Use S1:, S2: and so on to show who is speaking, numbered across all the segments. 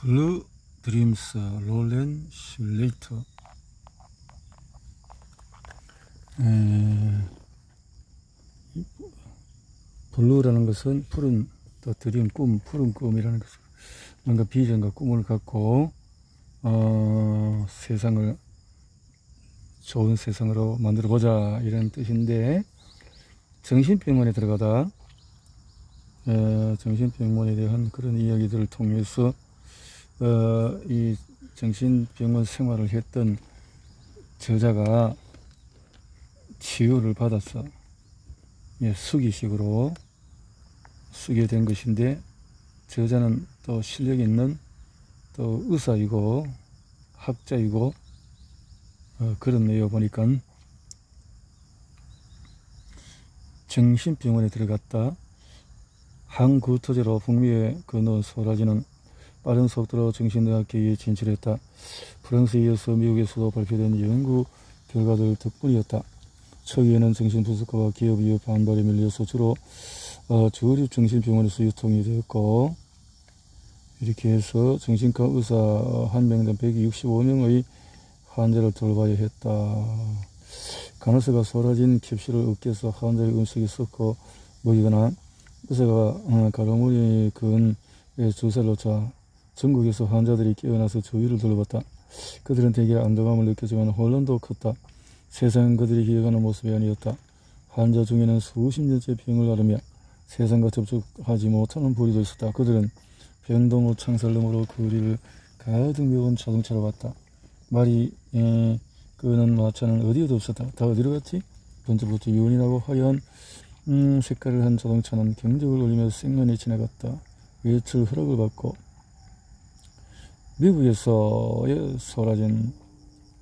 S1: 블루 드림스 롤렌 슐레이터. 블루라는 것은 푸른, 또 드림, 꿈, 푸른 꿈이라는 것은 뭔가 비전과 꿈을 갖고 세상을 좋은 세상으로 만들어 보자, 이런 뜻인데, 정신병원에 들어가다 정신병원에 대한 그런 이야기들을 통해서 이 정신병원 생활을 했던 저자가 치유를 받아서 수기식으로 쓰게 된 것인데, 저자는 또 실력 있는 또 의사이고 학자이고 그렇네요. 보니까 정신병원에 들어갔다 항구토제로 북미에 건너온 소라지는 빠른 속도로 정신의학계에 진출했다. 프랑스에 이어서 미국에서도 발표된 연구 결과들 덕분이었다. 초기에는 정신분석가와 기업 이후 반발에 밀려서 주로 주류 정신병원에서 유통이 되었고, 이렇게 해서 정신과 의사 한 명당 165명의 환자를 돌봐야 했다. 간호사가 소라진 캡슐을 어깨에서 환자의 음식에 섞어 먹이거나 의사가 가로무늬 근에 주사를 놓자 전국에서 환자들이 깨어나서 주위를 둘러봤다. 그들은 대개 안도감을 느꼈지만 혼란도 컸다. 세상은 그들이 기억하는 모습이 아니었다. 환자 중에는 수십 년째 병을 앓으며 세상과 접촉하지 못하는 부류도 있었다. 그들은 병동 창살너머로 거리를 가득 메운 자동차로 봤다. 말이 끄는 마차는 어디에도 없었다. 다 어디로 갔지? 번쩍번쩍 유운이라고 화려한 색깔을 한 자동차는 경적을 울리며 생면에 지나갔다. 외출 허락을 받고. 미국에서의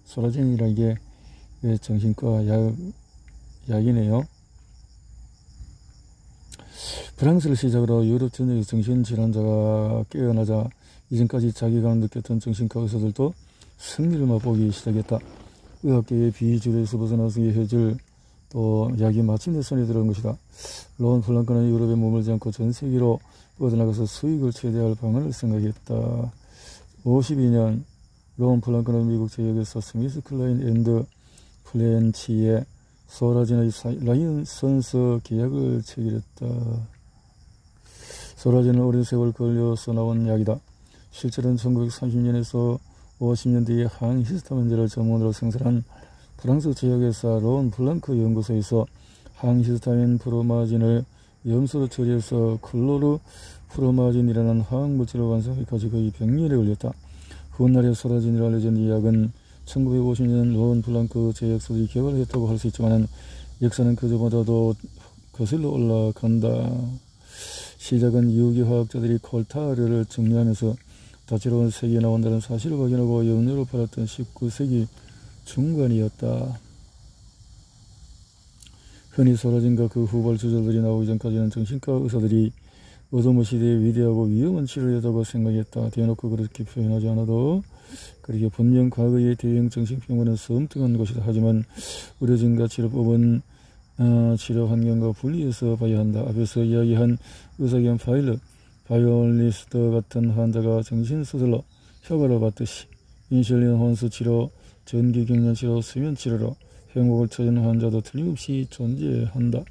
S1: 소라진이라 이게 정신과 약이네요. 프랑스를 시작으로 유럽 전역의 정신질환자가 깨어나자 이전까지 자괴감을 느꼈던 정신과 의사들도 승리를 맛보기 시작했다. 의학계의 비주류에서 벗어나서 해줄 또 약이 마침내 손에 들어온 것이다. 로원 플랑크는 유럽에 머물지 않고 전 세계로 뻗어나가서 수익을 최대화할 방안을 생각했다. 52년 로원 플랑크는 미국 제역에서 스미스 클라인 앤드 플랜치의 소라진의 라이선스 계약을 체결했다. 소라진은 오랜 세월 걸려서 나온 약이다. 실제로는 1930년에서 50년대에 항히스타민제를 전문으로 생산한 프랑스 제약회사 로원 플랑크 연구소에서 항히스타민 프로마진을 염소로 처리해서 클로르 프로마진이라는 화학물질을 완성하기까지 거의 100년에 걸렸다. 훗날에 소라진이라 알려진 이 약은 1950년 로원 플랑크 제약소들이 개발했다고 할 수 있지만 역사는 그저보다도 거슬러 올라간다. 시작은 유기화학자들이 콜타르를 정리하면서 다채로운 색이 나온다는 사실을 확인하고 염료를 팔았던 19세기 중반이었다. 흔히 소라진과 그 후발 주자들이 나오기 전까지는 정신과 의사들이 어둠의 시대에 위대하고 위험한 치료였다고 생각했다. 대놓고 그렇게 표현하지 않아도 그렇게 분명 과거의 대형 정신병원은 섬뜩한 곳이다. 하지만 의료진과 치료법은 치료 환경과 분리해서 봐야 한다. 앞에서 이야기한 의사 겸 바이올리스트 같은 환자가 정신수술로 효과를 받듯이 인슐린 혼수 치료, 전기경련 치료, 수면 치료로 행복을 찾는 환자도 틀림없이 존재한다.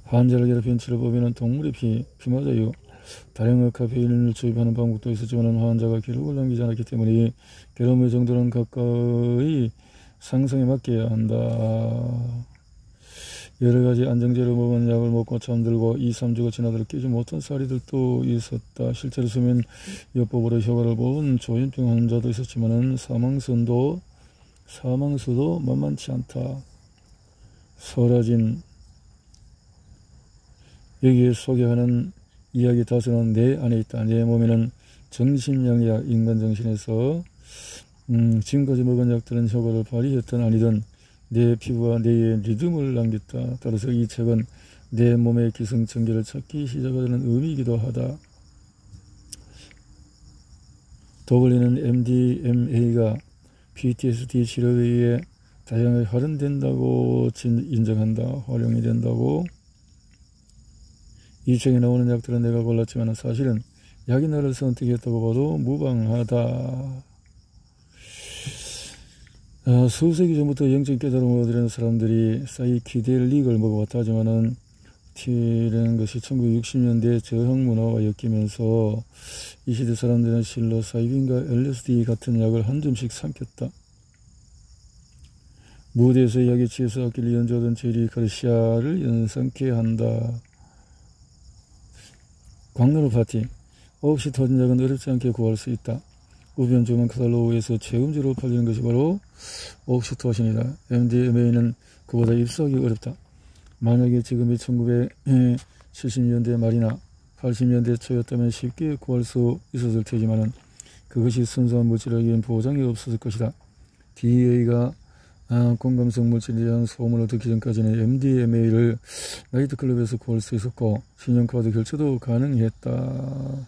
S1: 환자를 괴롭힌 치료법에는 동물의 피마자유, 다량의 카페인을 주입하는 방법도 있었지만 환자가 기록을 남기지 않았기 때문에 괴로움의 정도는 가까이 상상에 맡겨야 한다. 여러가지 안정제를 먹은 약을 먹고 잠들고 2~3주가 지나도록 깨지 못한 사례들도 있었다. 실제로 수면 요법으로 효과를 본 조현병 환자도 있었지만 사망수도 만만치 않다. 소라진, 여기에 소개하는 이야기 다수는 내 안에 있다. 내 몸에는 정신영약, 인간 정신에서 지금까지 먹은 약들은 효과를 발휘했든 아니든 내 피부와 뇌에 리듬을 남겼다. 따라서 이 책은 내 몸의 기승전결을 찾기 시작하는 의미이기도 하다. 더블리는 MDMA가 PTSD 치료에 다양하게 활용된다고 인정한다. 활용이 된다고. 이 책에 나오는 약들은 내가 골랐지만 사실은 약이 나를 선택했다고 봐도 무방하다. 수세기 전부터 영적 깨달음을 얻으려는 사람들이 사이키델릭을 먹어왔다 하지만은 T라는 것이 1960년대 저항 문화와 엮이면서 이 시대 사람들은 실로사이빈과 LSD 같은 약을 한 줌씩 삼켰다. 무대에서 약에 취해서 악기를 연주하던 제리 가르시아를 연상케 한다. 광나루 파티. 없이 터진 약은 어렵지 않게 구할 수 있다. 우변조만 카탈로그에서 최음주로 팔리는 것이 바로 옥시토신이다. MDMA는 그보다 입수하기 어렵다. 만약에 지금이 1970년대 말이나 80년대 초였다면 쉽게 구할 수 있었을 테지만은 그것이 순수한 물질에겐 보장이 없었을 것이다. DEA가 공감성 물질에 대한 소문을 듣기 전까지는 MDMA를 나이트클럽에서 구할 수 있었고 신용카드 결제도 가능했다.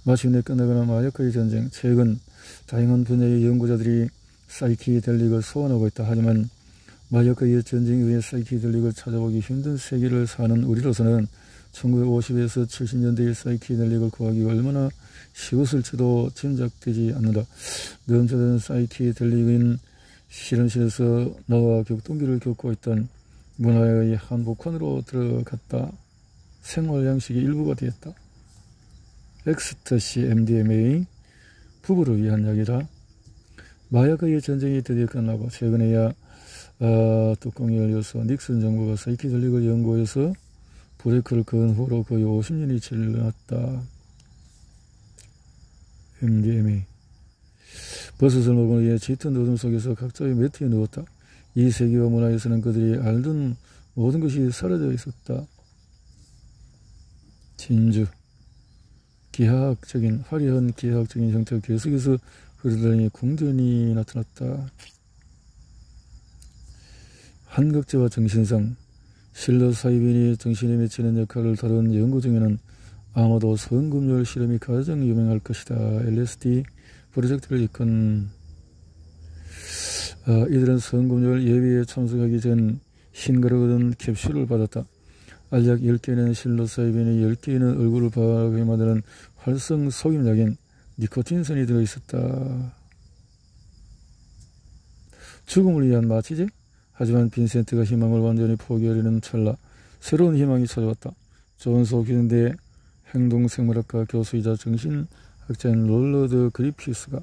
S1: 마침내 끝나거나 마약과의 전쟁. 최근 다양한 분야의 연구자들이 사이키델릭을 소환하고 있다. 하지만 마약과의 전쟁 이후에 사이키델릭을 찾아보기 힘든 세계를 사는 우리로서는 1950에서 70년대의 사이키델릭을 구하기가 얼마나 쉬웠을지도 짐작되지 않는다. 넘쳐든 사이키델릭은 실험실에서 나와 격동기를 겪고 있던 문화의 한복판으로 들어갔다. 생활 양식의 일부가 되었다. 엑스터시 MDMA 부부를 위한 약이다. 마약과의 전쟁이 드디어 끝나고 최근에야 뚜껑이 열려서 닉슨 정부가 사이키델릭을 연구해서 브레이크를 건 후로 거의 50년이 지났다. MDMA 버섯을 먹은 후에 짙은 어둠 속에서 각자의 매트에 누웠다. 이 세계와 문화에서는 그들이 알던 모든 것이 사라져 있었다. 진주 기하학적인 화려한 기하학적인 형태가 계속해서 흐르더니 궁전이 나타났다. 한각제와 정신성 실로사이빈이 정신에 미치는 역할을 다룬 연구 중에는 아마도 성금열 실험이 가장 유명할 것이다. LSD 프로젝트를 이끈 이들은 성금열 예비에 참석하기 전 흰가루 얻은 캡슐을 받았다. 알약 10개는 실로사이빈이 10개는 얼굴을 바라보게 만드는 활성 속임약인 니코틴선이 들어있었다. 죽음을 위한 마취제? 하지만 빈센트가 희망을 완전히 포기하려는 찰나 새로운 희망이 찾아왔다. 존스 홉킨대 행동생물학과 교수이자 정신학자인 롤러드 그리피스가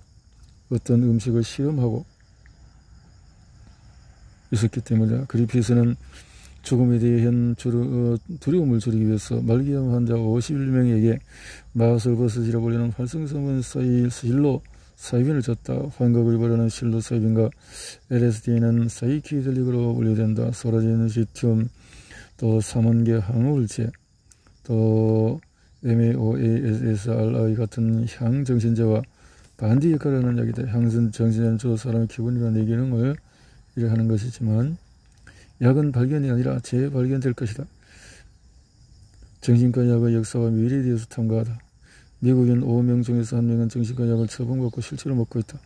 S1: 어떤 음식을 실험하고 있었기 때문이다. 그리피스는 죽음에 대한 두려움을 줄이기 위해서 말기암 환자 51명에게 마술버섯이라고 불리는 활성성분 실로사이빈을 줬다. 환각을 유발하는 실로사이빈과 LSD는 사이키델릭으로 분류된다. 소라제는 리튬, 또 삼원계 항우울제, 또 MAOASSRI 같은 향정신제와 반디 역할을 하는 약이다. 향은 정신에는 저 사람의 기분이라는 기능을 일하는 것이지만 약은 발견이 아니라 재발견될 것이다. 정신과 약의 역사와 미래에 대해서 탐구하다. 미국인 5명 중에서 1명은 정신과 약을 처방받고 실제로 먹고 있다.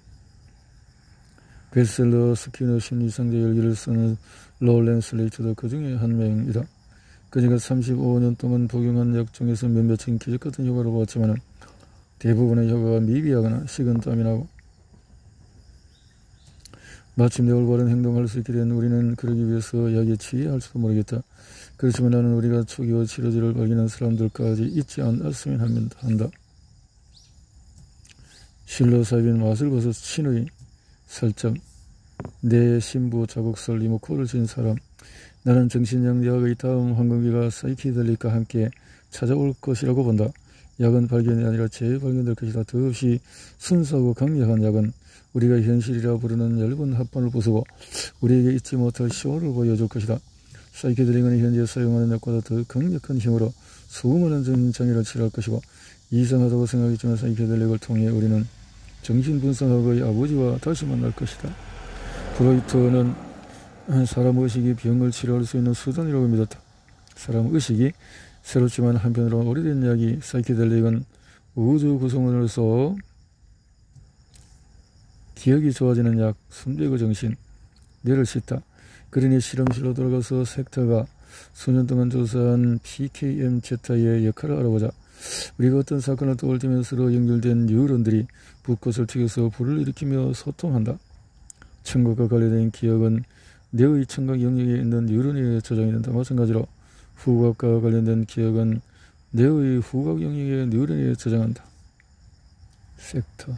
S1: 베스트셀러 스키너 심리상자 열기를 쓰는 로렌 슬레이트도 그 중에 한 명이다. 그녀가 35년 동안 복용한 약 중에서 몇몇은 기적같은 효과를 보았지만 대부분의 효과가 미비하거나 식은땀이 나고 마침내 올바른 행동할 수 있게 된 우리는 그러기 위해서 약에 취할지도 모르겠다. 그렇지만 나는 우리가 초기와 치료제를 발견한 사람들까지 잊지 않았으면 한다. 실로사이빈 마술버섯 신의 설정 내 신부 자국설 리모코를 진 사람. 나는 정신양약의 다음 황금기가 사이키델릭과 함께 찾아올 것이라고 본다. 약은 발견이 아니라 재발견될 것이다. 더없이 순수하고 강력한 약은 우리가 현실이라 부르는 얇은 합판을 부수고 우리에게 잊지 못할 쇼를 보여줄 것이다. 사이키델릭은 현재 사용하는 약보다 더 강력한 힘으로 수많은 정신장애를 치료할 것이고 이상하다고 생각했지만 사이키델릭을 통해 우리는 정신분석학의 아버지와 다시 만날 것이다. 프로이트는 사람 의식이 병을 치료할 수 있는 수단이라고 믿었다. 사람 의식이 새롭지만 한편으로 오래된 약이 사이키델릭은 우주 구성원으로서 기억이 좋아지는 약, 순백의 정신, 뇌를 씻다. 그러니 실험실로 돌아가서 섹터가 수년 동안 조사한 PKMZ의 역할을 알아보자. 우리가 어떤 사건을 떠올 때면 서로 연결된 뉴런들이 불꽃을 튀겨서 불을 일으키며 소통한다. 청각과 관련된 기억은 뇌의 청각 영역에 있는 뉴런에 저장이 된다. 마찬가지로 후각과 관련된 기억은 뇌의 후각 영역의 뉴런에 저장한다. 섹터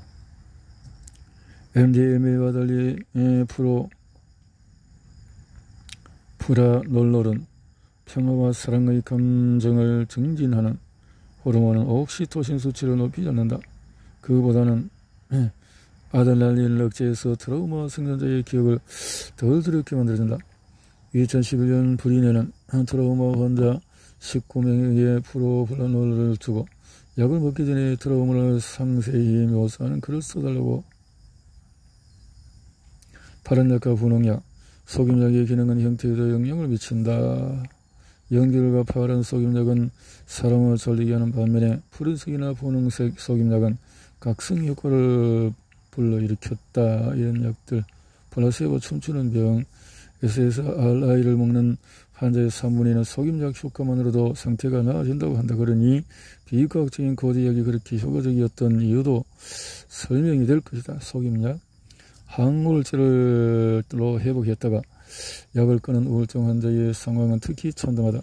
S1: MDMA와 달리 프라놀롤은 평화와 사랑의 감정을 증진하는 호르몬은 옥시토신 수치를 높이지 않는다. 그보다는 아드레날린을 억제해서 트라우마 생존자의 기억을 덜 두렵게 만들어준다. 2011년 브리네는 트라우마 환자 19명에게 프로프라놀을 주고 약을 먹기 전에 트라우마를 상세히 묘사하는 글을 써달라고. 발현약과 분홍약, 속임약의 기능은 형태에도 영향을 미친다. 연결과 파란 속임약은 사람을 졸리게 하는 반면에 푸른색이나 분홍색 속임약은 각성 효과를 불러일으켰다. 이런 약들, 플라세보 춤추는 병, SSRI를 먹는 환자의 3분의 1은 속임약 효과만으로도 상태가 나아진다고 한다. 그러니 비과학적인 고지약이 그렇게 효과적이었던 이유도 설명이 될 것이다. 속임약, 항우울제로 회복했다가 약을 끊은 우울증 환자의 상황은 특히 참담하다.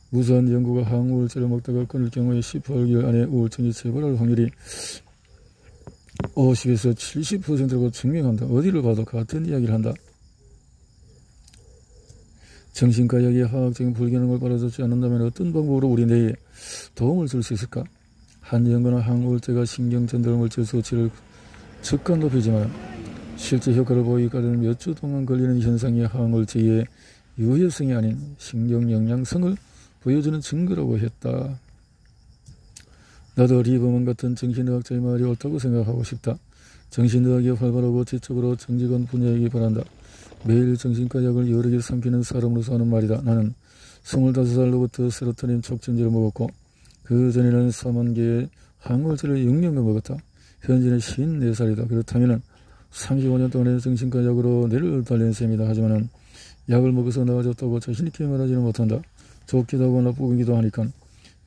S1: 무수한 연구가 항우울제를 먹다가 끊을 경우에 18개월 안에 우울증이 재발할 확률이 50에서 70%라고 증명한다. 어디를 봐도 같은 이야기를 한다. 정신과 약의 화학적인 불균형을 바로잡지 않는다면 어떤 방법으로 우리 뇌에 도움을 줄 수 있을까? 한 연구는 항우울제가 신경전달 물질 수치를 즉각 높이지만 실제 효과를 보이기까지는 몇 주 동안 걸리는 현상이 항우울제의 유해성이 아닌 신경 영양성을 보여주는 증거라고 했다. 나도 리버만 같은 정신의학자의 말이 옳다고 생각하고 싶다. 정신의학이 활발하고 지적으로 정직한 분야이기 바란다. 매일 정신과 약을 여러 개 삼키는 사람으로서 하는 말이다. 나는 25살로부터 세로토닌 촉진제를 먹었고 그 전에는 4만 개의 항우울제를 6년간 먹었다. 현재는 54살이다. 그렇다면 35년 동안의 정신과 약으로 뇌를 달린 셈이다. 하지만 약을 먹어서 나아졌다고 자신있게 말하지는 못한다. 좋기도 하고 나쁘기도 하니까.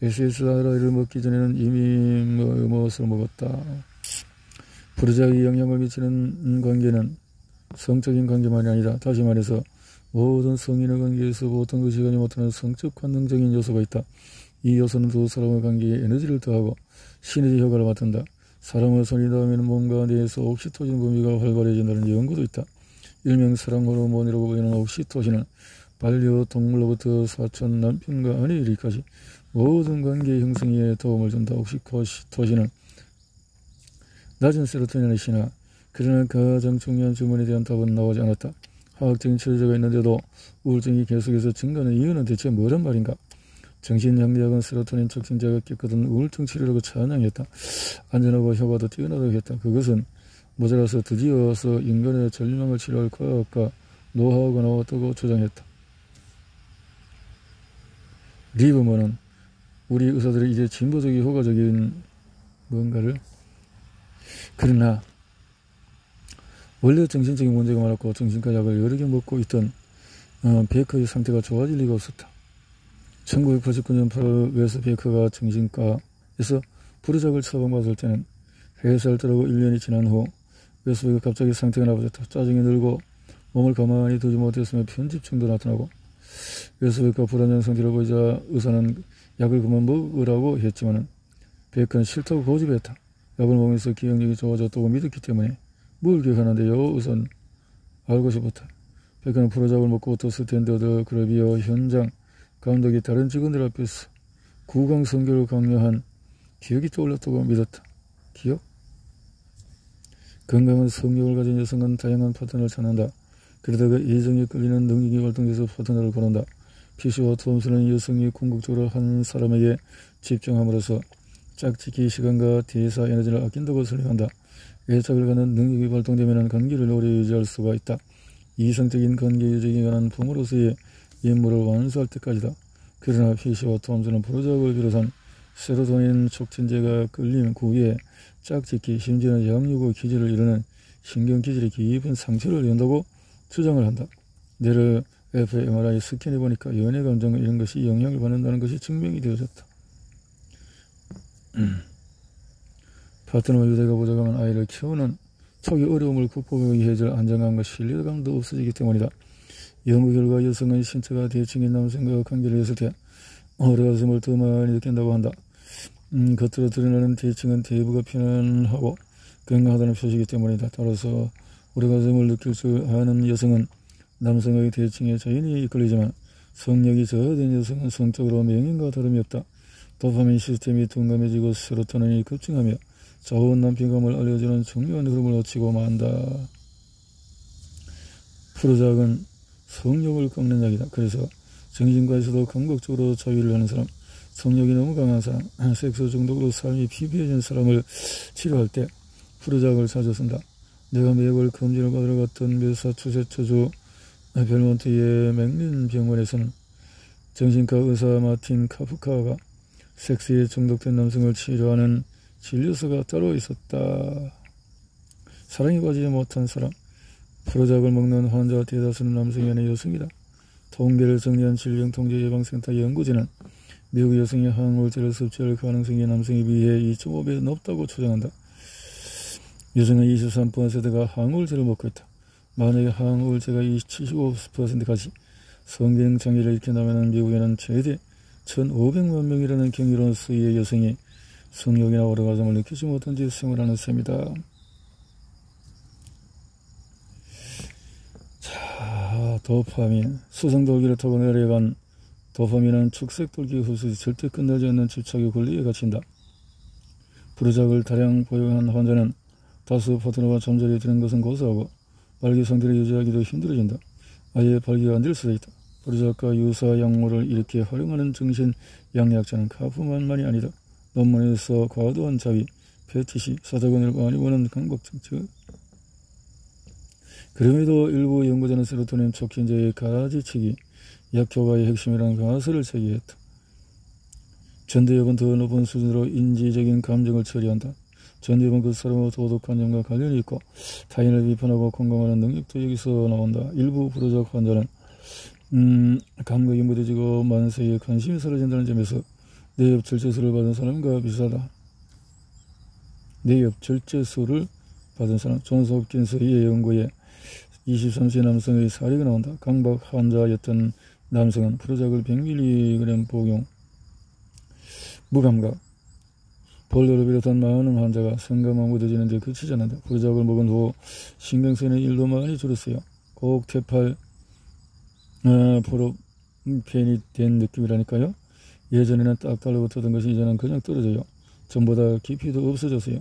S1: SSRI를 먹기 전에는 이미 무엇을 먹었다. 부르자의 영향을 미치는 관계는 성적인 관계만이 아니라, 다시 말해서 모든 성인의 관계에서 보통 의식하지 못하는 성적 관능적인 요소가 있다. 이 요소는 두 사람의 관계에 에너지를 더하고 시너지 효과를 맡는다. 사람을 손이 닿으면 몸과 뇌에서 옥시토신 분비가 활발해진다는 연구도 있다. 일명 사랑 호르몬이라고 불리는 옥시토신은 반려동물로부터 사촌, 남편과 아내에 이르기까지 모든 관계 형성에 도움을 준다. 옥시토신은 낮은 세로토닌의 신화. 그러나 가장 중요한 질문에 대한 답은 나오지 않았다. 화학적인 치료제가 있는데도 우울증이 계속해서 증가하는 이유는 대체 뭐란 말인가? 정신양리학은 세로토닌 촉진제가 깨끗한 우울증 치료라고 찬양했다. 안전하고 효과도 뛰어나다고 했다. 그것은 모자라서 드디어서 인간의 절망을 치료할 과학과 노하우가 나왔다고 주장했다. 리버먼은 우리 의사들이 이제 진보적이 효과적인 뭔가를, 그러나 원래 정신적인 문제가 많았고 정신과 약을 여러 개 먹고 있던 베이커의 상태가 좋아질 리가 없었다. 1989년 8월 웨스 베이커가 정신과에서 부르작을 처방받을 때는 회사를 떠나고 1년이 지난 후 웨스 베이커가 갑자기 상태가 나빠졌다. 짜증이 늘고 몸을 가만히 두지 못했으며 편집증도 나타나고 웨스 베이커가 불안한 상태로 보이자 의사는 약을 그만 먹으라고 했지만 베이커는 싫다고 고집했다. 약을 먹으면서 기억력이 좋아졌다고 믿었기 때문에 뭘 기억하는데요? 우선 알고 싶었다. 베이커는 프로작을 먹고부터 스탠더드 그래비어 현장 감독이 다른 직원들 앞에서 구강 선교를 강요한 기억이 떠올랐다고 믿었다. 기억? 건강한 성욕을 가진 여성은 다양한 파트너를 찾는다. 그러다가 애정에 끌리는 능력이 활동돼서 파트너를 고른다. 피시와 톰슨은 여성이 궁극적으로 한 사람에게 집중함으로써 짝짓기 시간과 대사 에너지를 아낀다고 설명한다. 애착을 갖는 능력이 발동되면 관계를 오래 유지할 수가 있다. 이성적인 관계 유지에 관한 부모로서의 임무를 완수할 때까지다. 그러나 피시와 톰슨은 부르작을 비롯한 세로토닌 촉진제가 끌림, 구애, 짝짓기, 심지어는 양육의 기질을 이루는 신경기질에 깊은 상처를 입는다고 주장을 한다. 뇌를 fMRI 스캔해보니까 연애 감정 이런 것이 영향을 받는다는 것이 증명이 되어졌다. 파트너와 유대가 보자가면 아이를 키우는 초기 어려움을 극복하기 위해 줄 안정감과 신뢰감도 없어지기 때문이다. 연구 결과 여성은 신체가 대칭인 남성과 관계를 했을 때 오르가즘을 더 많이 느낀다고 한다. 겉으로 드러나는 대칭은 대부가 편안하고 건강하다는 표시이기 때문이다. 따라서 오르가즘을 느낄 줄 아는 여성은 남성의 대칭에 자연히 이끌리지만 성욕이 저하된 여성은 성적으로 명인과 다름이 없다. 도파민 시스템이 둔감해지고 세로토닌이 급증하며 좋은 남편감을 알려주는 중요한 흐름을 놓치고 만다. 프로작은 성욕을 꺾는 약이다. 그래서 정신과에서도 감각적으로 자위를 하는 사람, 성욕이 너무 강한 사람, 섹스 중독으로 삶이 피폐해진 사람을 치료할 때 프로작을 자주 쓴다. 내가 매월 검진을 받으러 갔던 매사추세츠주 벨몬트의 맥린 병원에서는 정신과 의사 마틴 카프카가 섹스에 중독된 남성을 치료하는 진료소가 따로 있었다. 사랑에 빠지지 못한 사람, 프로작을 먹는 환자 대다수는 남성이 아닌 여성이다. 통계를 정리한 질병통제예방센터 연구진은 미국 여성이 항우울제를 섭취할 가능성이 남성에 비해 2.5배 높다고 추정한다. 여성의 23%가 항우울제를 먹고 있다. 만약에 항우울제가 75%까지 성기능장애를 일으킨다면 미국에는 최대 1,500만 명이라는 경이로운 수의 여성이 성욕이나 오르가즘을 느끼지 못한 채 생활하는 셈이다. 자, 도파민. 수성돌기를 타고 내려간 도파민은 축색돌기 흡수이 절대 끝나지 않는 집착의 권리에 갇힌다. 프로작을 다량 복용한 환자는 다수 파트너가 잠자리에 드는 것은 고사하고 발기 상태를 유지하기도 힘들어진다. 아예 발기가 안 될 수도 있다. 프로작과 유사 약물을 이렇게 활용하는 정신양약자는 카프만만이 아니다. 논문에서 과도한 자위, 패티시, 사자건을 많이 보는 강박증. 그럼에도 일부 연구자는 세로토닌 촉진제의 가지치기, 약효과의 핵심이라는 가설을 제기했다. 전대협은 더 높은 수준으로 인지적인 감정을 처리한다. 전대협은 그 사람의 도덕관념과 관련이 있고 타인을 비판하고 공감하는 능력도 여기서 나온다. 일부 프로작 환자는 감각이 무뎌지고 만세에 관심이 사라진다는 점에서 뇌엽 절제술을 받은 사람과 비슷하다. 뇌엽 절제술을 받은 사람, 존스 홉킨스의 연구에 23세 남성의 사례가 나온다. 강박 환자였던 남성은 프로작을 100mg 복용, 무감각, 볼로를 비롯한 많은 환자가 성감만 묻어지는 데 그치지 않는다. 프로작을 먹은 후 신경 쓰이는 일도 많이 줄었어요. 곡태팔 프로펜이 된 느낌이라니까요. 예전에는 딱 달라붙었던 것이 이제는 그냥 떨어져요. 전보다 깊이도 없어졌어요.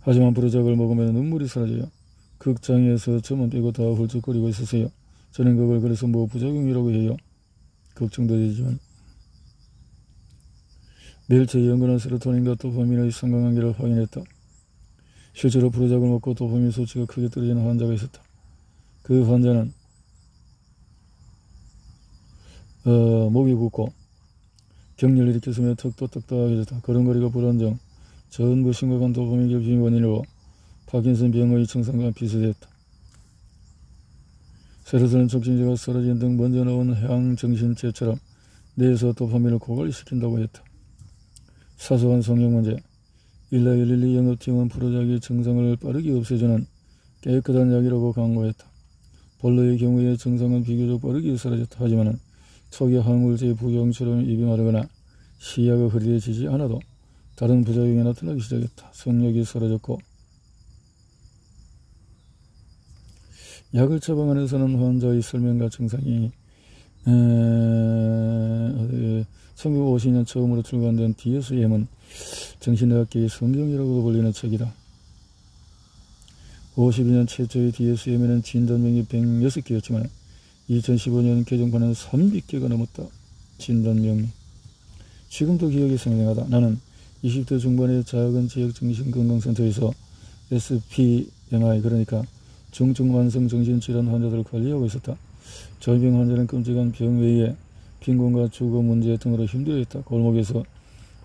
S1: 하지만 프로작을 먹으면 눈물이 사라져요. 극장에서 저만 빼고 다 훌쩍거리고 있었어요. 저는 그걸 그래서 뭐 부작용이라고 해요. 걱정도 되지만. 멜체의 연구는 세로토닌과 도파민의 상관관계를 확인했다. 실제로 프로작을 먹고 도파민 수치가 크게 떨어지는 환자가 있었다. 그 환자는 목이 붓고 경련을 일으켰으며 턱도 딱딱해졌다. 걸음걸이가 불안정, 전부 심각한 도파민 결핍이 원인으로 파킨슨 병의 증상과 비슷했다. 세로토닌 촉진제가 사라진 등 먼저 나온 향정신제처럼 뇌에서 도파민을 고갈시킨다고 했다. 사소한 성형 문제. 일라일릴리 영업팀은 프로작의 증상을 빠르게 없애주는 깨끗한 약이라고 광고했다. 볼로의 경우에 증상은 비교적 빠르게 사라졌다. 하지만 초기 항우울제 부작용처럼 입이 마르거나 시야가 흐릿해지지 않아도 다른 부작용이 나타나기 시작했다. 성욕이 사라졌고 약을 처방하는 사람 환자의 설명과 증상이 1950년 처음으로 출간된 DSM은 정신의학계의 성경이라고 불리는 책이다. 52년 최초의 DSM에는 진단명이 106개였지만 2015년 개정판은 300개가 넘었다. 진단명이. 지금도 기억이 생생하다. 나는 20대 중반의 작은 지역정신건강센터에서 SPMI, 그러니까 중증만성 정신질환 환자들을 관리하고 있었다. 저병 환자는 끔찍한 병 외에 빈곤과 주거 문제 등으로 힘들어했다. 골목에서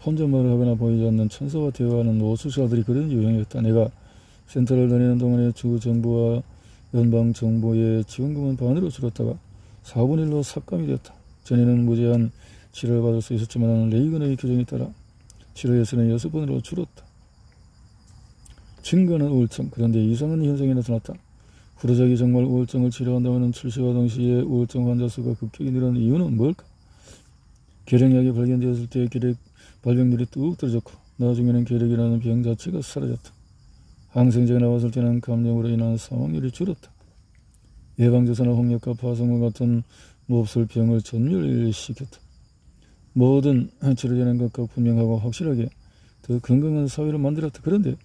S1: 혼잣말을 하거나 보이지 않는 천사와 대화하는 노숙자들이 그런 유형이었다. 내가 센터를 다니는 동안에 주 정부와 연방 정부의 지원금은 반으로 줄었다가 4분의 1로 삭감이 되었다. 전에는 무제한 치료를 받을 수 있었지만 레이건의 규정에 따라 치료 횟수는 6번으로 줄었다. 증거는 우울증. 그런데 이상한 현상이 나타났다. 후르작이 정말 우울증을 치료한다면 출시와 동시에 우울증 환자 수가 급격히 늘어난 이유는 뭘까? 계력약이 발견되었을 때 계력 발병률이 뚝 떨어졌고 나중에는 계력이라는 병 자체가 사라졌다. 항생제가 나왔을 때는 감염으로 인한 사망률이 줄었다. 예방주사나 홍역과 파성물 같은 몹쓸 병을 전멸시켰다. 뭐든 치료되는 것과 분명하고 확실하게 더 건강한 사회를 만들었다. 그런데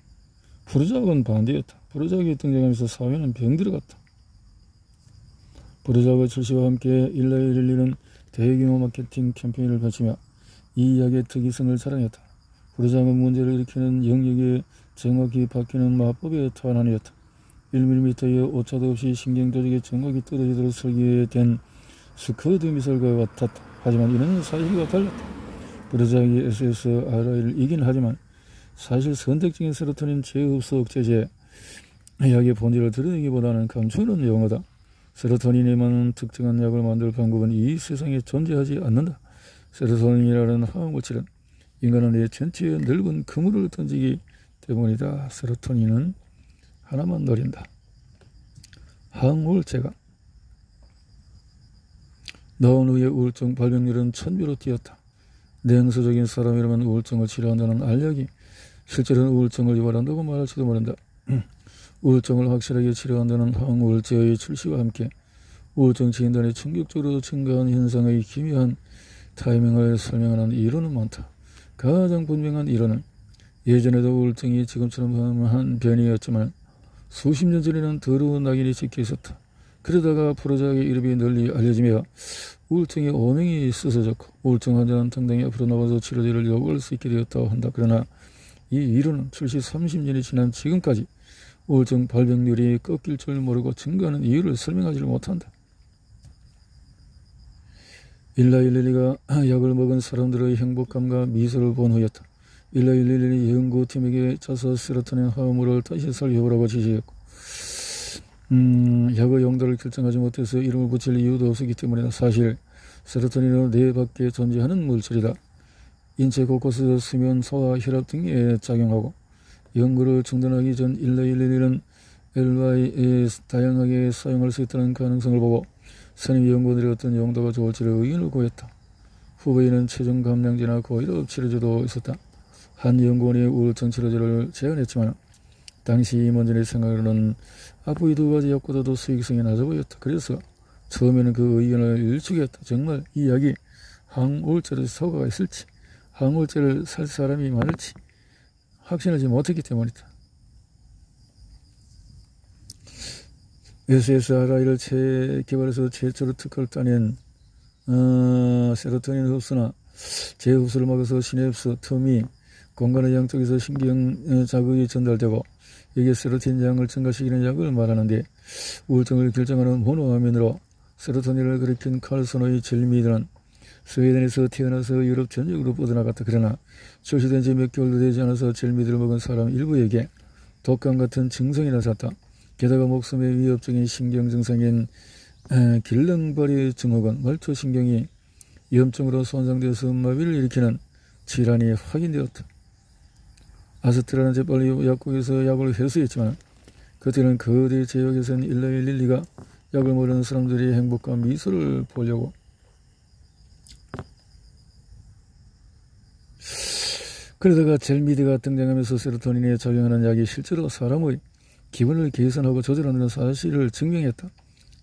S1: 후르작은 반대였다. 후르작이 등장하면서 사회는 병들어갔다. 후르작의 출시와 함께 일라이 릴리는 대규모 마케팅 캠페인을 펼치며 이 약의 특이성을 자랑했다. 후르작은 문제를 일으키는 영역에 정확히 바뀌는 마법의 탄환이었다. 1mm의 오차도 없이 신경조직에 정확히 떨어지도록 설계된 스쿼드 미사일과 같았다. 하지만 이는 사실과 달랐다. 후르작이 SSRI를 이긴 하지만 사실 선택적인 세로토닌 재흡수 억제제 약의 본질을 드러내기보다는 감추는 용어다. 세로토닌에만 특정한 약을 만들 방법은 이 세상에 존재하지 않는다. 세로토닌이라는 화학물질은 인간의 뇌 전체에 넓은 그물을 던지기 때문이다. 세로토닌은 하나만 노린다. 항우울제가 나온 후에 우울증 발병률은 1000배로 뛰었다. 냉소적인 사람이라면 우울증을 치료한다는 알약이 실제로는 우울증을 유발한다고 말할지도 모른다. 우울증을 확실하게 치료한다는 항우울제의 출시와 함께 우울증 진단이 충격적으로 증가한 현상의 기묘한 타이밍을 설명하는 이론은 많다. 가장 분명한 이론은 예전에도 우울증이 지금처럼 한 변이였지만 수십 년 전에는 더러운 낙인이 찍혀 있었다. 그러다가 프로작의 이름이 널리 알려지며 우울증의 오명이 쓰서졌고 우울증 환자는 당당히 앞으로 나가서 치료제를 요구할 수 있게 되었다고 한다. 그러나 이 이론은 출시 30년이 지난 지금까지 우울증 발병률이 꺾일 줄 모르고 증가하는 이유를 설명하지를 못한다. 일라이 릴리가 약을 먹은 사람들의 행복감과 미소를 본 후였다. 일라이 릴리 연구팀에게 자서 세로토닌 화합물을 다시 살펴보라고 지시했고 약의 용도를 결정하지 못해서 이름을 붙일 이유도 없었기 때문이다. 사실 세로토닌은 뇌 밖에 존재하는 물질이다. 인체 곳곳에서 수면, 소화, 혈압 등에 작용하고 연구를 중단하기 전 일라이 릴리는 LY에 다양하게 사용할 수 있다는 가능성을 보고 선임 연구원들이 어떤 용도가 좋을지를 의견을 구했다. 후보에는 체중 감량제나 고혈압 치료제도 있었다. 한 연구원이 우울증 치료제를 제안했지만 당시 임원진의 생각으로는 앞의 2가지 약보다도 수익성이 낮아 보였다. 그래서 처음에는 그 의견을 일축했다. 정말 이 약이 항우울제로 효과가 있을지 항우울제를 살 사람이 많을지 확신하지 못했기 때문이다. SSRI를 개발해서 최초로 특허를 따낸 세로토닌 흡수나 재흡수를 막아서 시냅스, 터미, 공간의 양쪽에서 신경 자극이 전달되고 여기에 세로토닌 양을 증가시키는 약을 말하는데 우울증을 결정하는 모노아민으로 세로토닌을 가리킨 칼소노의 젤미드는 스웨덴에서 태어나서 유럽 전역으로 뻗어나갔다. 그러나 출시된 지 몇 개월도 되지 않아서 젤미드를 먹은 사람 일부에게 독감 같은 증상이 나타났다. 게다가 목숨에 위협적인 신경 증상인 길렁버리 증후군, 말초신경이 염증으로 손상되어서 마비를 일으키는 질환이 확인되었다. 아스트라는 재빨리 약국에서 약을 회수했지만 그때는 거대 제약에선 일라이 릴리가 약을 모르는 사람들이 행복과 미소를 보려고 그러다가 젤미드가 등장하면서 세로토닌에 작용하는 약이 실제로 사람의 기분을 개선하고 조절하는 사실을 증명했다.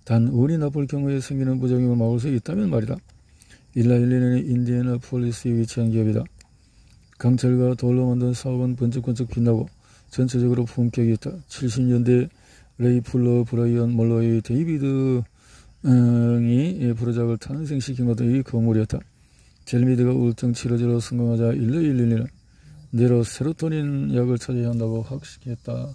S1: 단 운이 나쁠 경우에 생기는 부작용을 막을 수 있다면 말이다. 일라이 릴리는 인디애나폴리스에 위치한 기업이다. 강철과 돌로 만든 사업은 번쩍번쩍 빛나고 전체적으로 품격이 있다. 70년대 레이 풀러, 브라이언 몰로이, 데이비드 이 프로작을 탄생시킨 것도 이 건물이었다. 젤미드가 우울증 치료제로 성공하자 일라이 릴리는 내로 세로토닌 약을 찾아야 한다고 확신했다.